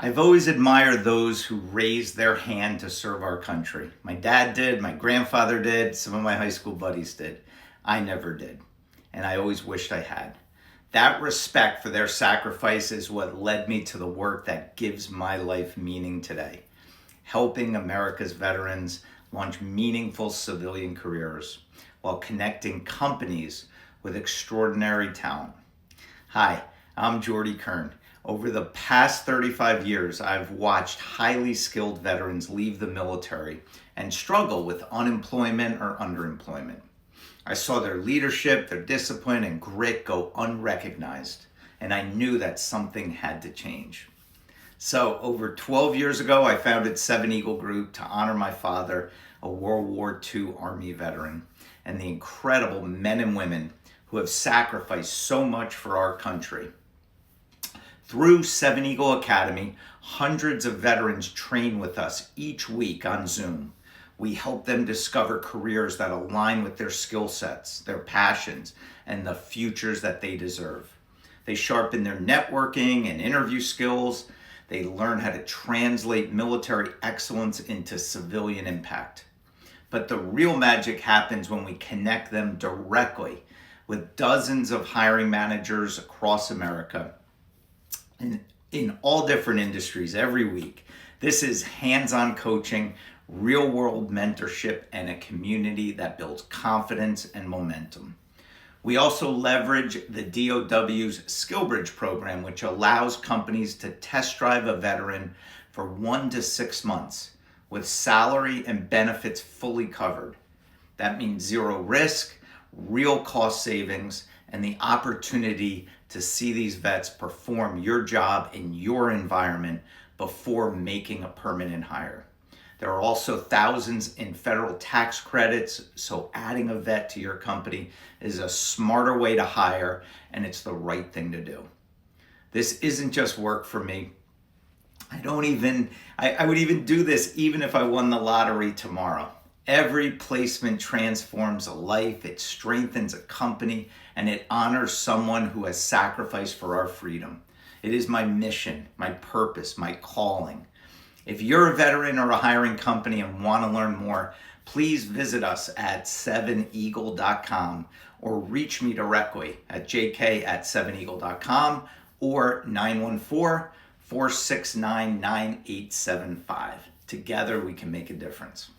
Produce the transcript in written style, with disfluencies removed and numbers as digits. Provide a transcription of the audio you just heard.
I've always admired those who raised their hand to serve our country. My dad did, my grandfather did, some of my high school buddies did. I never did, and I always wished I had. That respect for their sacrifice is what led me to the work that gives my life meaning today, helping America's veterans launch meaningful civilian careers while connecting companies with extraordinary talent. Hi, I'm Jordie Kern. Over the past 35 years, I've watched highly skilled veterans leave the military and struggle with unemployment or underemployment. I saw their leadership, their discipline, and grit go unrecognized, and I knew that something had to change. So over 12 years ago, I founded Seven Eagle Group to honor my father, a World War II Army veteran, and the incredible men and women who have sacrificed so much for our country. Through Seven Eagle Academy, hundreds of veterans train with us each week on Zoom. We help them discover careers that align with their skill sets, their passions, and the futures that they deserve. They sharpen their networking and interview skills. They learn how to translate military excellence into civilian impact. But the real magic happens when we connect them directly with dozens of hiring managers across America in all different industries every week. This is hands-on coaching, real-world mentorship, and a community that builds confidence and momentum. We also leverage the DOW's SkillBridge program, which allows companies to test drive a veteran for 1 to 6 months with salary and benefits fully covered. That means zero risk, real cost savings, and the opportunity to see these vets perform your job in your environment before making a permanent hire. There are also thousands in federal tax credits, so adding a vet to your company is a smarter way to hire, and it's the right thing to do. This isn't just work for me. I would even do this even if I won the lottery tomorrow. Every placement transforms a life, it strengthens a company, and it honors someone who has sacrificed for our freedom. It is my mission, my purpose, my calling. If you're a veteran or a hiring company and want to learn more, please visit us at 7eagle.com or reach me directly at jk@7eagle.com or 914-469-9875. Together we can make a difference.